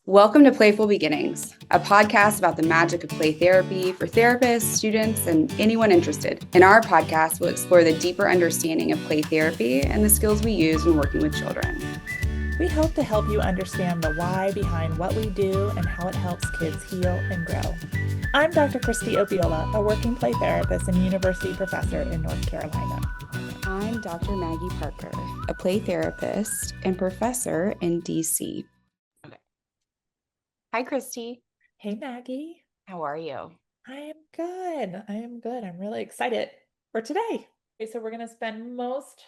Welcome to Playful Beginnings, a podcast about the magic of play therapy for therapists, students, and anyone interested. In our podcast, we'll explore the deeper understanding of play therapy and the skills we use when working with children. We hope to help you understand the why behind what we do and how it helps kids heal and grow. I'm Dr. Kristie Obiola, a working play therapist and university professor in North Carolina. I'm Dr. Maggie Parker, a play therapist and professor in DC. Okay. Hi, Kristie. Hey, Maggie. How are you? I am good. I'm really excited for today. Okay, so we're going to spend most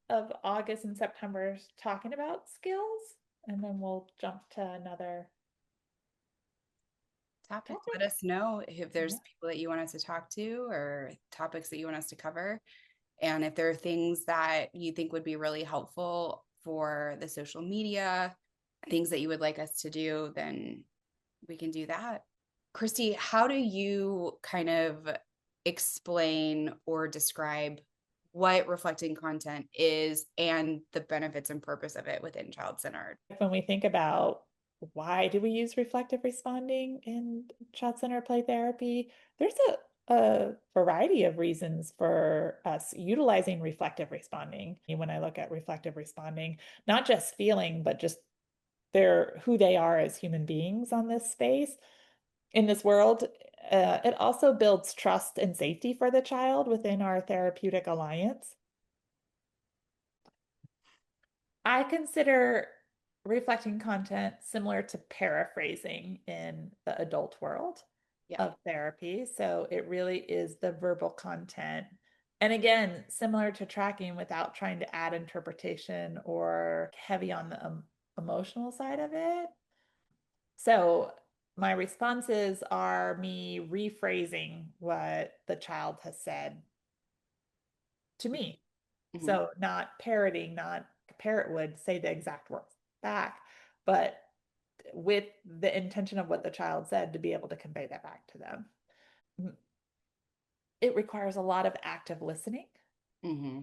of August and September talking about skills, and then we'll jump to another topic. Let us know if there's people that you want us to talk to or topics that you want us to cover. And if there are things that you think would be really helpful for the social media, things that you would like us to do, then we can do that. Kristie, how do you kind of explain or describe what reflecting content is and the benefits and purpose of it within child-centered? When we think about why do we use reflective responding in child-centered play therapy, there's a variety of reasons for us utilizing reflective responding. When I look at reflective responding, not just feeling, but just who they are as human beings on this space, in this world. It also builds trust and safety for the child within our therapeutic alliance. I consider reflecting content similar to paraphrasing in the adult world of therapy. So it really is the verbal content. And again, similar to tracking without trying to add interpretation or heavy on the emotional side of it. So my responses are me rephrasing what the child has said to me. Mm-hmm. So not parroting, not a parrot would say the exact words back, but with the intention of what the child said to be able to convey that back to them. It requires a lot of active listening. Mm-hmm.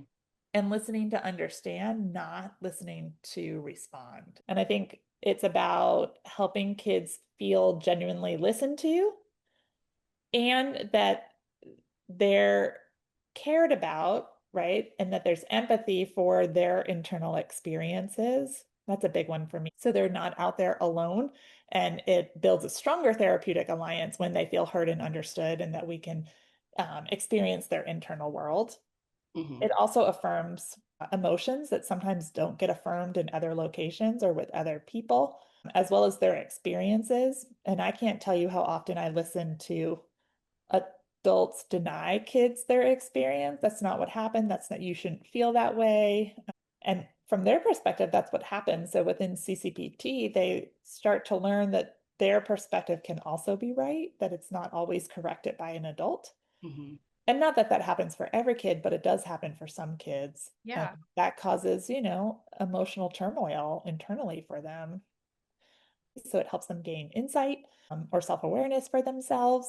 And listening to understand, not listening to respond. And I think it's about helping kids feel genuinely listened to and that they're cared about, right? And that there's empathy for their internal experiences. That's a big one for me. So they're not out there alone. And it builds a stronger therapeutic alliance when they feel heard and understood and that we can experience their internal world. Mm-hmm. It also affirms emotions that sometimes don't get affirmed in other locations or with other people, as well as their experiences. And I can't tell you how often I listen to adults deny kids their experience. That's not what happened. That's not, you shouldn't feel that way. And from their perspective, that's what happens. So within CCPT, they start to learn that their perspective can also be right, that it's not always corrected by an adult. Mm-hmm. And not that that happens for every kid, but it does happen for some kids. Yeah. And that causes, emotional turmoil internally for them. So it helps them gain insight or self-awareness for themselves.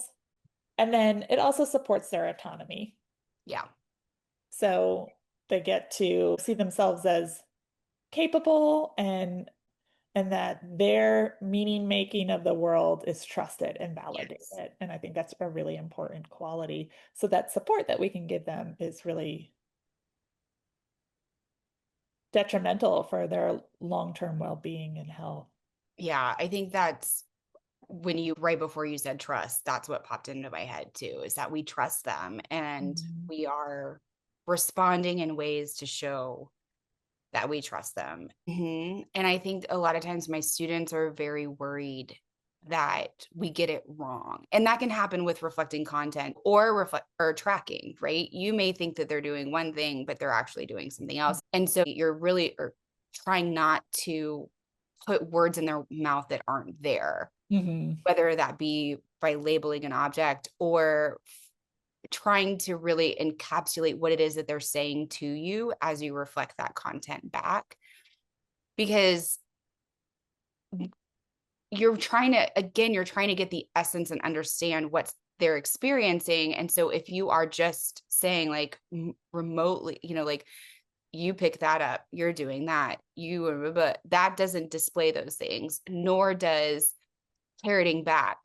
And then it also supports their autonomy. Yeah. So they get to see themselves as capable and that their meaning making of the world is trusted and validated. Yes. And I think that's a really important quality. So that support that we can give them is really detrimental for their long-term well-being and health. Yeah, I think that's right before you said trust, that's what popped into my head too, is that we trust them and we are responding in ways to show that we trust them. Mm-hmm. And I think a lot of times my students are very worried that we get it wrong. And that can happen with reflecting content or tracking, right? You may think that they're doing one thing, but they're actually doing something else. And so you're really trying not to put words in their mouth that aren't there, whether that be by labeling an object or trying to really encapsulate what it is that they're saying to you as you reflect that content back. Because you're trying to get the essence and understand what they're experiencing. And so if you are just saying like remotely, like you pick that up, you're doing that, but that doesn't display those things, nor does parroting back,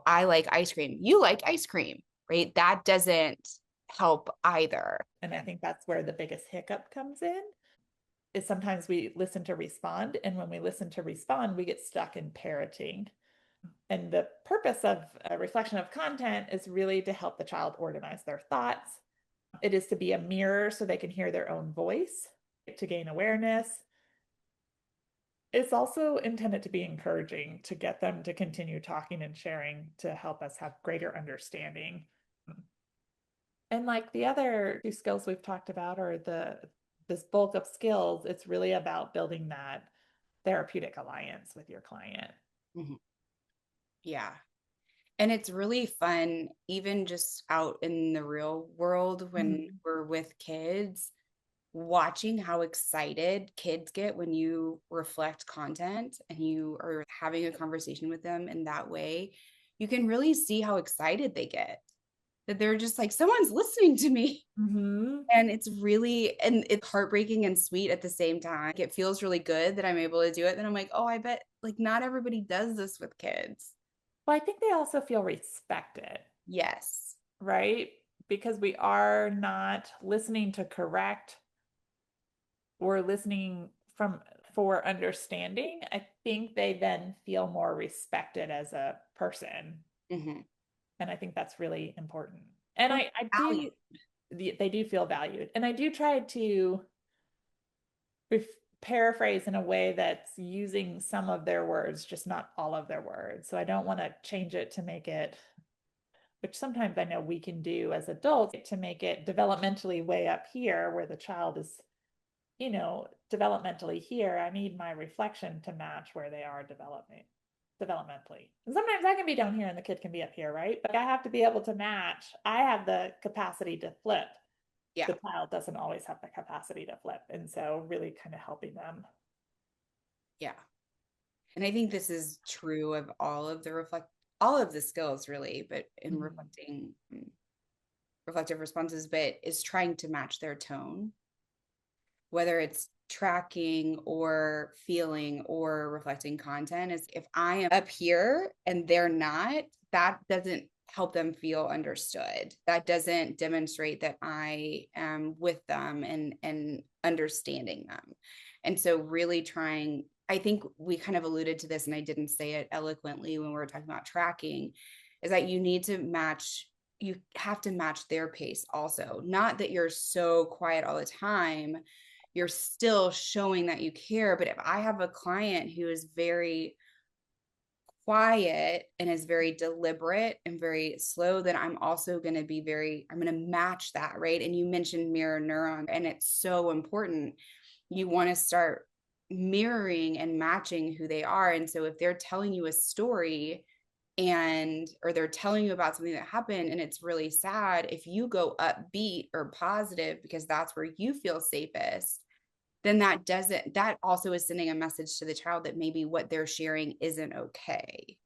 I like ice cream, you like ice cream, right? That doesn't help either. And I think that's where the biggest hiccup comes in, is sometimes we listen to respond. And when we listen to respond, we get stuck in parroting. And the purpose of a reflection of content is really to help the child organize their thoughts. It is to be a mirror so they can hear their own voice, to gain awareness. It's also intended to be encouraging, to get them to continue talking and sharing, to help us have greater understanding. And like the other two skills we've talked about, or this bulk of skills, it's really about building that therapeutic alliance with your client. Mm-hmm. Yeah. And it's really fun, even just out in the real world when we're with kids, watching how excited kids get when you reflect content and you are having a conversation with them in that way. You can really see how excited they get, that they're just like, someone's listening to me. And it's heartbreaking and sweet at the same time. It feels really good that I'm able to do it. Then I'm like, oh, I bet like not everybody does this with kids. Well, I think they also feel respected. Yes. Right? Because we are not listening to correct, we're listening for understanding. I think they then feel more respected as a person. And I think that's really important. And I do, they do feel valued. And I do try to paraphrase in a way that's using some of their words, just not all of their words. So I don't want to change it to make it, which sometimes I know we can do as adults, to make it developmentally way up here where the child is, developmentally here. I need my reflection to match where they are developmentally. And sometimes I can be down here and the kid can be up here, right? But I have to be able to match. I have the capacity to flip. Yeah. The child doesn't always have the capacity to flip. And so really kind of helping them. Yeah. And I think this is true of all of the skills really, but in reflective responses, but is trying to match their tone, whether it's tracking or feeling or reflecting content. Is if I am up here and they're not, that doesn't help them feel understood. That doesn't demonstrate that I am with them and understanding them. And so really trying, I think we kind of alluded to this and I didn't say it eloquently when we were talking about tracking, is that you have to match their pace also. Not that you're so quiet all the time, you're still showing that you care. But if I have a client who is very quiet and is very deliberate and very slow, then I'm also going to be I'm going to match that, right? And you mentioned mirror neuron, and it's so important. You want to start mirroring and matching who they are. And so if they're telling you a story or they're telling you about something that happened and it's really sad, if you go upbeat or positive because that's where you feel safest, then that also is sending a message to the child that maybe what they're sharing isn't okay,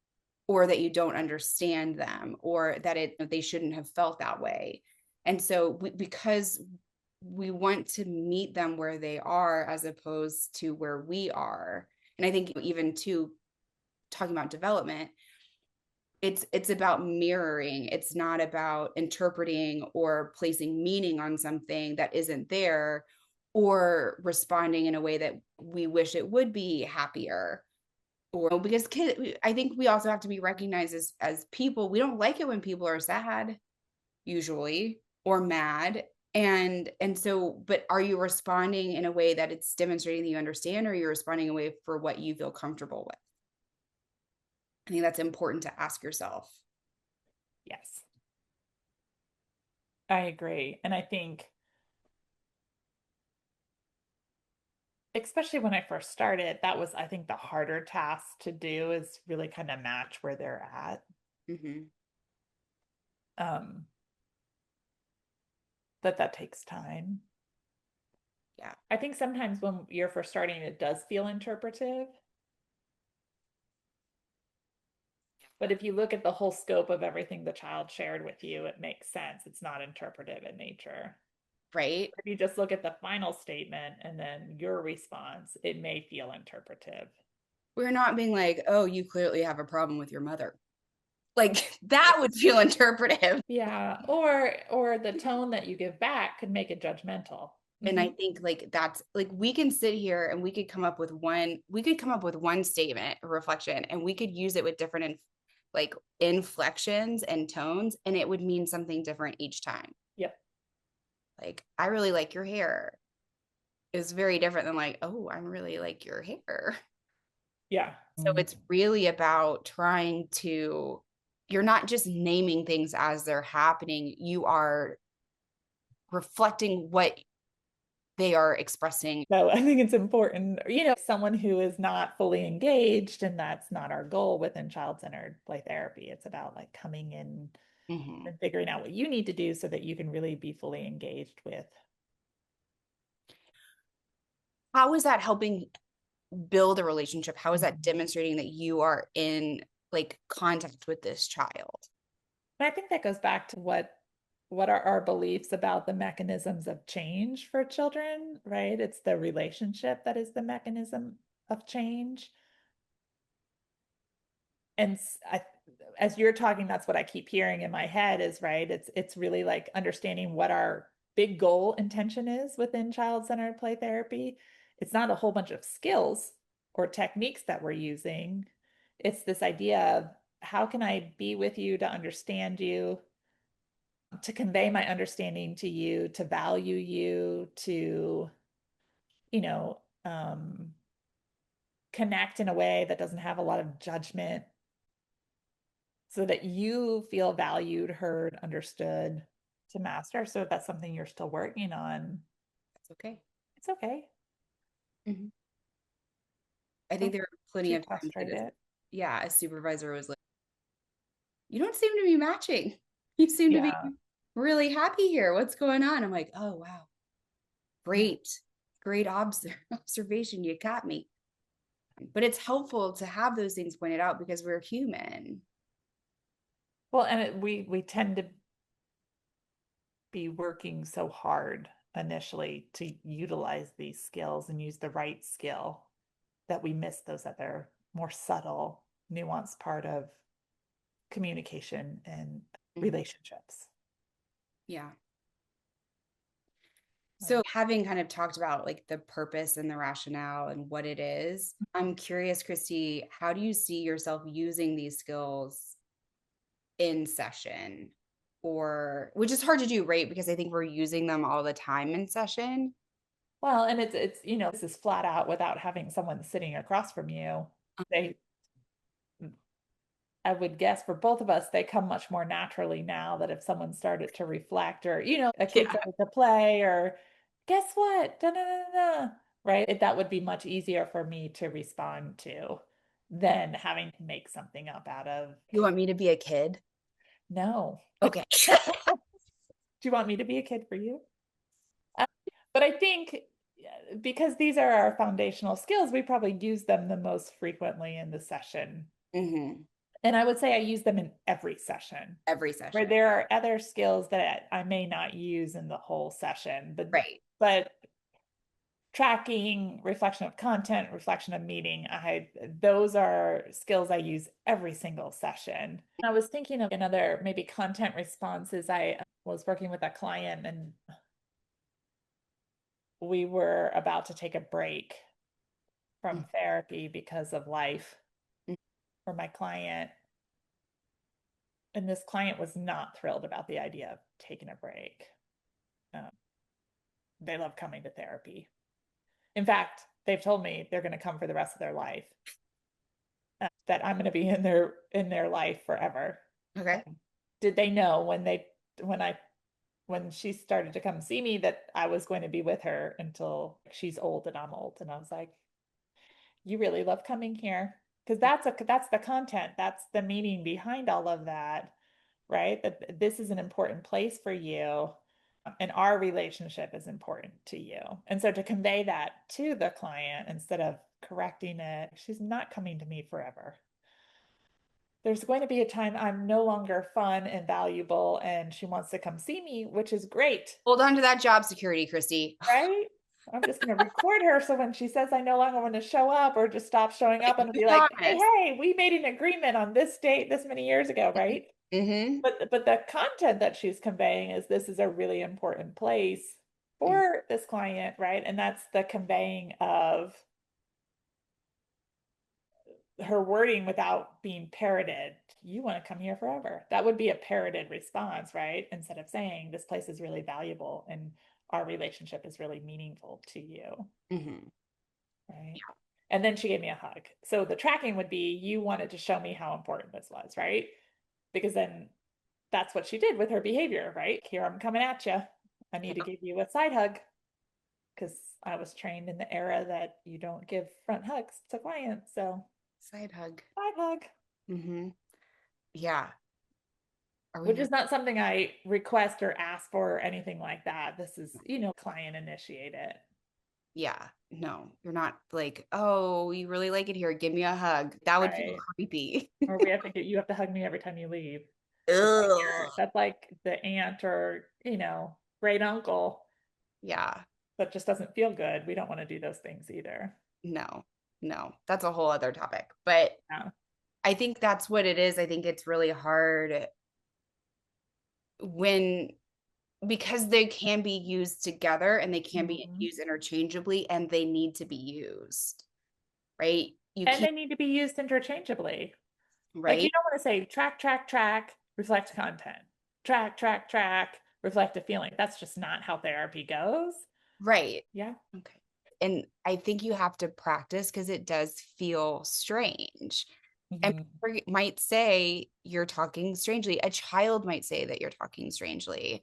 or that you don't understand them, or that they shouldn't have felt that way. And so because we want to meet them where they are as opposed to where we are. And I think even too, talking about development, it's about mirroring. It's not about interpreting or placing meaning on something that isn't there, or responding in a way that we wish it would be happier. Or because I think we also have to be recognized as people. We don't like it when people are sad, usually, or mad. And so, but are you responding in a way that it's demonstrating that you understand, or you're responding in a way for what you feel comfortable with? I think that's important to ask yourself. Yes. I agree. And I think, especially when I first started, that was, I think, the harder task to do, is really kind of match where they're at. That takes time. Yeah. I think sometimes when you're first starting, it does feel interpretive. But if you look at the whole scope of everything the child shared with you, it makes sense. It's not interpretive in nature. Right. If you just look at the final statement and then your response, it may feel interpretive. We're not being like, oh, you clearly have a problem with your mother. Like that would feel interpretive. Yeah, or the tone that you give back could make it judgmental. And I think like that's like we can sit here and we could come up with one statement, a reflection, and we could use it with different like inflections and tones, and it would mean something different each time. Yep. Like, I really like your hair is very different than like, oh, I'm really like your hair. Yeah. So it's really about trying to, you're not just naming things as they're happening, you are reflecting what they are expressing. So I think it's important, someone who is not fully engaged, and that's not our goal within child-centered play therapy. It's about like coming in Mhm. and figuring out what you need to do so that you can really be fully engaged with. How is that helping build a relationship? How is that demonstrating that you are in like contact with this child? And I think that goes back to what are our beliefs about the mechanisms of change for children, right? It's the relationship that is the mechanism of change. And as you're talking, that's what I keep hearing in my head is right. It's really like understanding what our big goal intention is within child-centered play therapy. It's not a whole bunch of skills or techniques that we're using. It's this idea of how can I be with you to understand you, to convey my understanding to you, to value you, to, you know, connect in a way that doesn't have a lot of judgment so that you feel valued, heard, understood, to master. So if that's something you're still working on, That's okay. it's okay. Mhm. I think Don't there are plenty too of times that frustrate it. yeah, a supervisor was like, you don't seem to be matching. You seem to be Yeah. really happy here. What's going on? I'm like, oh, wow. Yeah. Great, great observation. You caught me. But it's helpful to have those things pointed out because we're human. Well, and we tend to be working so hard initially to utilize these skills and use the right skill that we miss those other more subtle, nuanced part of communication and Mhm. relationships. Yeah. Right. So, having kind of talked about like the purpose and the rationale and what it is, I'm curious, Kristie, how do you see yourself using these skills in session? Or, which is hard to do, right? Because I think we're using them all the time in session. Well, and this is flat out without having someone sitting across from you. They, I would guess for both of us, they come much more naturally now that if someone started to reflect or, a kid Yeah. started to play or guess what? Da, da, da, da, right? That would be much easier for me to respond to than having to make something up out of You want me to be a kid? no. Okay. Do you want me to be a kid for you? But I think because these are our foundational skills, we probably use them the most frequently in the session. Hmm. And I would say I use them in every session. Every Where session. there are other skills that I may not use in the whole session, Right. but tracking, reflection of content, reflection of meaning, those are skills I use every single session. I was thinking of another maybe content responses. I was working with a client and we were about to take a break from therapy because of life for my client. And this client was not thrilled about the idea of taking a break. Um, they love coming to therapy. In fact, they've told me they're going to come for the rest of their life. That I'm going to be in their life forever. Okay. Did they know when I when she started to come see me that I was going to be with her until she's old and I'm old? And I was like, you really love coming here because that's the content, that's the meaning behind all of that, right? That this is an important place for you and our relationship is important to you. And so to convey that to the client instead of correcting it, she's not coming to me forever. there's going to be a time I'm no longer fun and valuable, and she wants to come see me, which is great, Hold on to that job security, Kristie. right? I'm just going to record her. So when she says I no longer want to show up or just stop showing up, I'm going to You be like, hey, promise. hey, we made an agreement on this date this many years ago, right? Mm-hmm. But the content that she's conveying is this is a really important place for this client, right? And that's the conveying of her wording without being parroted. You want to come here forever. That would be a parroted response, right? Instead of saying this place is really valuable and our relationship is really meaningful to you, Mm-hmm. right? And then she gave me a hug. So the tracking would be you wanted to show me how important this was, right? Because then that's what she did with her behavior, right? Here I'm coming at you. I need to Yep. give you a side hug because I was trained in the era that you don't give front hugs to clients. So Side hug. side hug. Mm-hmm. Yeah. Are we Which really? is not something I request or ask for or anything like that. This is, client initiated. Yeah. No, you're not like, oh, you really like it here. Give me a hug. That would feel Right. creepy. Or we have to get you have to hug me every time you leave. Ugh. That's like the aunt or, great uncle Yeah. that just doesn't feel good. We don't want to do those things either. No, no, that's a whole other topic. But Yeah. I think that's what it is. I think it's really hard when because they can be used together and they can be Mhm. used interchangeably and they need to be used, right? You And can't, they need to be used interchangeably. Like you right? don't want to say track, track, track, reflect content. Track, track, track, reflect a feeling. That's just not how therapy goes. Right. Yeah. Okay. And I think you have to practice because it does feel strange. And Mhm. people might say you're talking strangely. A child might say that you're talking strangely.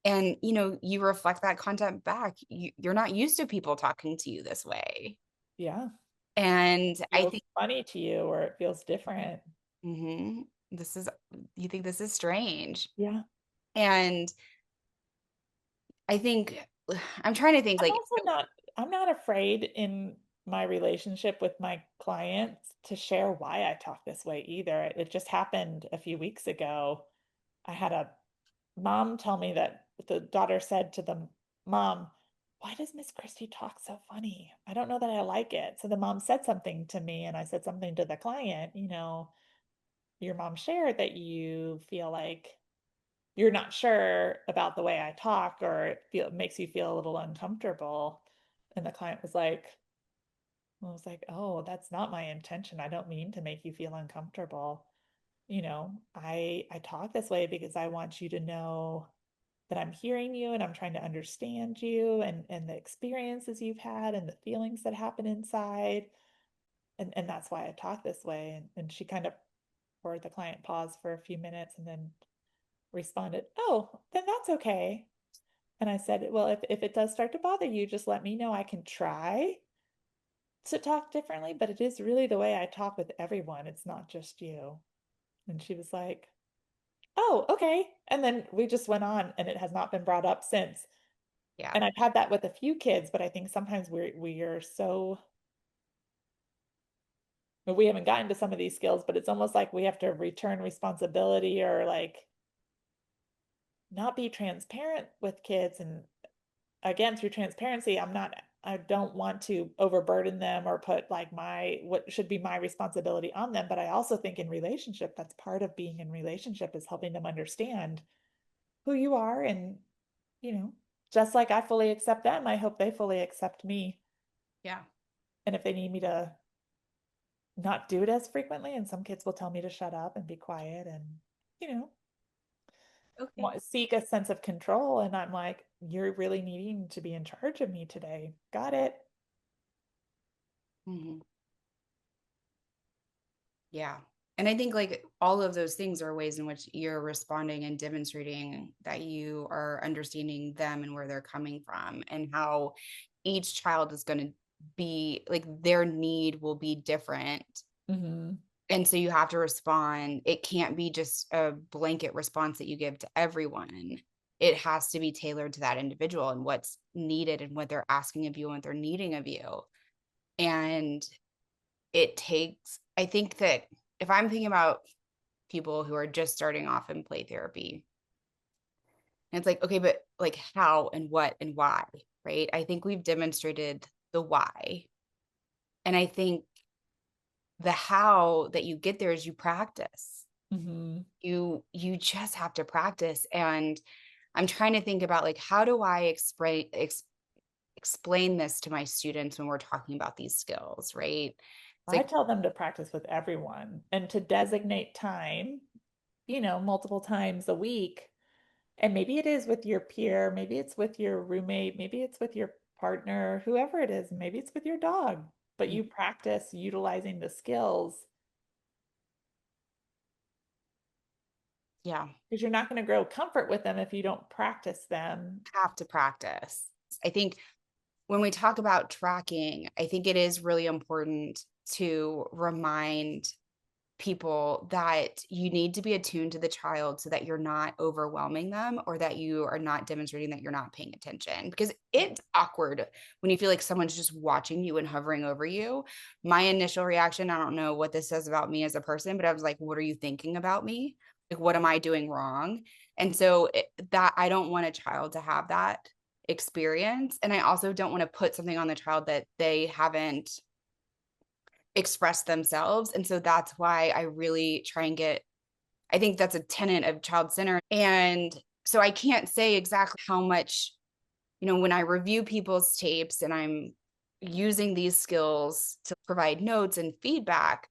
And you reflect that content back. You're not used to people talking to you this way. Yeah. And I Feels think funny to you or it feels different. mhm, this is you think this is strange. Yeah. And I think I'm trying to think I'm like also not, I'm not afraid in my relationship with my clients to share why I talk this way either. It just happened a few weeks ago. I had a mom tell me that the daughter said to the mom, why does Miss Kristie talk so funny? I don't know that I like it. So the mom said something to me and I said something to the client, your mom shared that you feel like you're not sure about the way I talk or it makes you feel a little uncomfortable. And the client was like, I was like, oh, that's not my intention. I don't mean to make you feel uncomfortable. I talk this way because I want you to know that I'm hearing you and I'm trying to understand you and the experiences you've had and the feelings that happen inside. And that's why I talk this way. And she kind of, or the client paused for a few minutes and then responded, oh, then that's okay. And I said, well, if it does start to bother you, just let me know. I can try to talk differently, but it is really the way I talk with everyone. It's not just you. And she was like, oh, okay. And then we just went on and it has not been brought up since. yeah. And I've had that with a few kids, but I think sometimes we are so well, we haven't gotten to some of these skills, but it's almost like we have to return responsibility or like not be transparent with kids. And again, through transparency, I don't want to overburden them or put like what should be my responsibility on them. But I also think in relationship, that's part of being in relationship is helping them understand who you are. And, you know, just like I fully accept them, I hope they fully accept me. Yeah. And if they need me to not do it as frequently, and some kids will tell me to shut up and be quiet and, you know, Okay. seek a sense of control. And I'm like, you're really needing to be in charge of me today. Got it. Mhm. Yeah. And I think like all of those things are ways in which you're responding and demonstrating that you are understanding them and where they're coming from and how each child is going to be like their need will be different. Mm-hmm. And so you have to respond. It can't be just a blanket response that you give to everyone. It has to be tailored to that individual and what's needed and what they're asking of you and what they're needing of you. And it takes, I think that if I'm thinking about people who are just starting off in play therapy. And it's like, okay, but like how and what and why, right? I think we've demonstrated the why. And I think the how that you get there is you practice. Mm-hmm. You just have to practice. And I'm trying to think about like, how do I explain this to my students when we're talking about these skills, right? It's I like, tell them to practice with everyone and to designate time, multiple times a week. And maybe it is with your peer, maybe it's with your roommate, maybe it's with your partner, whoever it is, maybe it's with your dog, but you practice utilizing the skills yeah, because you're not going to grow comfort with them if you don't practice them. have to practice. I think when we talk about tracking, I think it is really important to remind people that you need to be attuned to the child so that you're not overwhelming them or that you are not demonstrating that you're not paying attention, because it's awkward when you feel like someone's just watching you and hovering over you. My initial reaction, I don't know what this says about me as a person, but I was like, what are you thinking about me? Like, what am I doing wrong? And so that I don't want a child to have that experience. And I also don't want to put something on the child that they haven't express themselves. And so that's why I really try and I think that's a tenet of child center. And so I can't say exactly how much, when I review people's tapes and I'm using these skills to provide notes and feedback,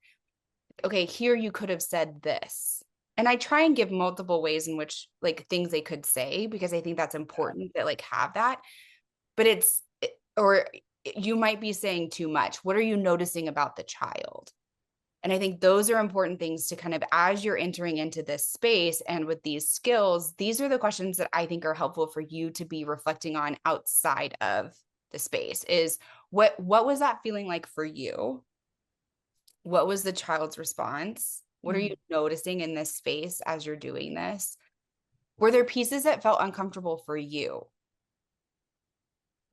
okay, here you could have said this. And I try and give multiple ways in which like things they could say, because I think that's important that like have that. But or you might be saying too much. What are you noticing about the child? And I think those are important things to kind of, as you're entering into this space and with these skills, these are the questions that I think are helpful for you to be reflecting on outside of the space is what was that feeling like for you? What was the child's response? What are you noticing in this space as you're doing this? Were there pieces that felt uncomfortable for you?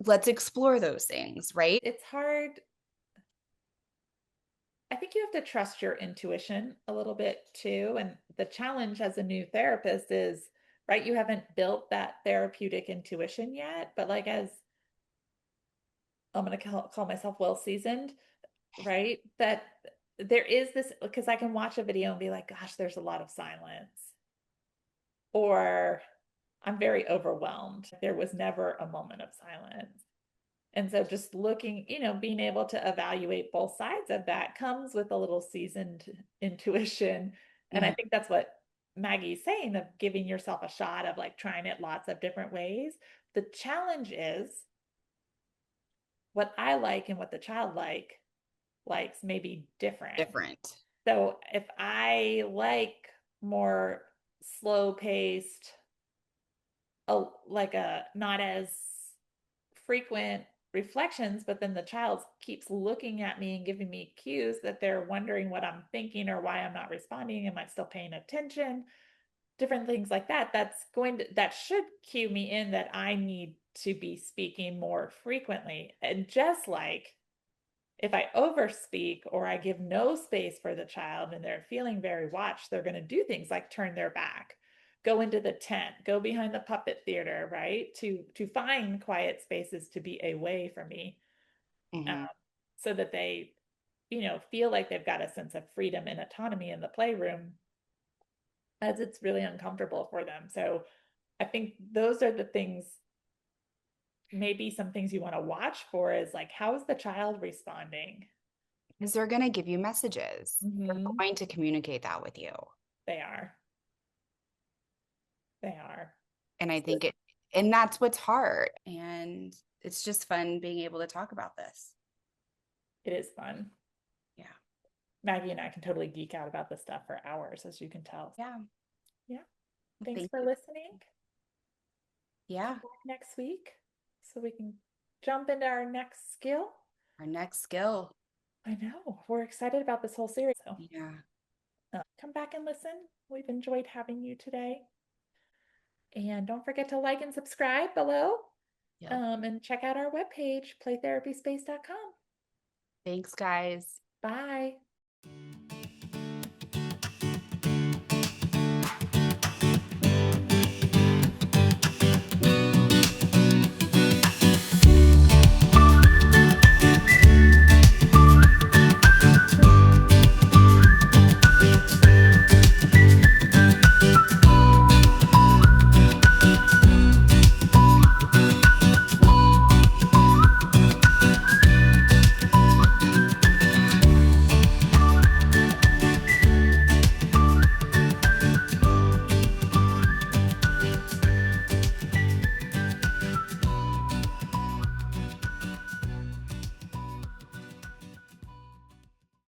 Let's explore those things, right? It's hard. I think you have to trust your intuition a little bit too. And the challenge as a new therapist is, right, you haven't built that therapeutic intuition yet, but like as I'm going to call myself well seasoned, right? That there is this because I can watch a video and be like, gosh, there's a lot of silence, or I'm very overwhelmed. There was never a moment of silence. And so just looking, being able to evaluate both sides of that comes with a little seasoned intuition. And I Mhm. think that's what Maggie's saying of giving yourself a shot of like trying it lots of different ways. The challenge is what I like and what the child likes may be different. Different. So if I like more slow paced, like a not as frequent reflections, but then the child keeps looking at me and giving me cues that they're wondering what I'm thinking or why I'm not responding. Am I still paying attention? Different things like that. That should cue me in that I need to be speaking more frequently. And just like if I overspeak or I give no space for the child and they're feeling very watched, they're going to do things like turn their back, go into the tent, go behind the puppet theater, right? To find quiet spaces to be away from me, um, Mm-hmm. so that they, feel like they've got a sense of freedom and autonomy in the playroom, as it's really uncomfortable for them. So I think those are the things. Maybe some things you want to watch for is like, how is the child responding? Because they're going to give you messages. They're Mm-hmm. going to communicate that with you. They are. They are. And I think and that's what's hard. And it's just fun being able to talk about this. It is fun. Yeah. Maggie and I can totally geek out about this stuff for hours, as you can tell. Yeah. Yeah. Thanks Thank for you. listening. Come Yeah. back next week so we can jump into our next skill. Our next skill. I know. We're excited about this whole series. So Yeah. come back and listen. We've enjoyed having you today. And don't forget to like and subscribe below. Yep. And check out our webpage, playtherapyspace.com. Thanks, guys. Bye.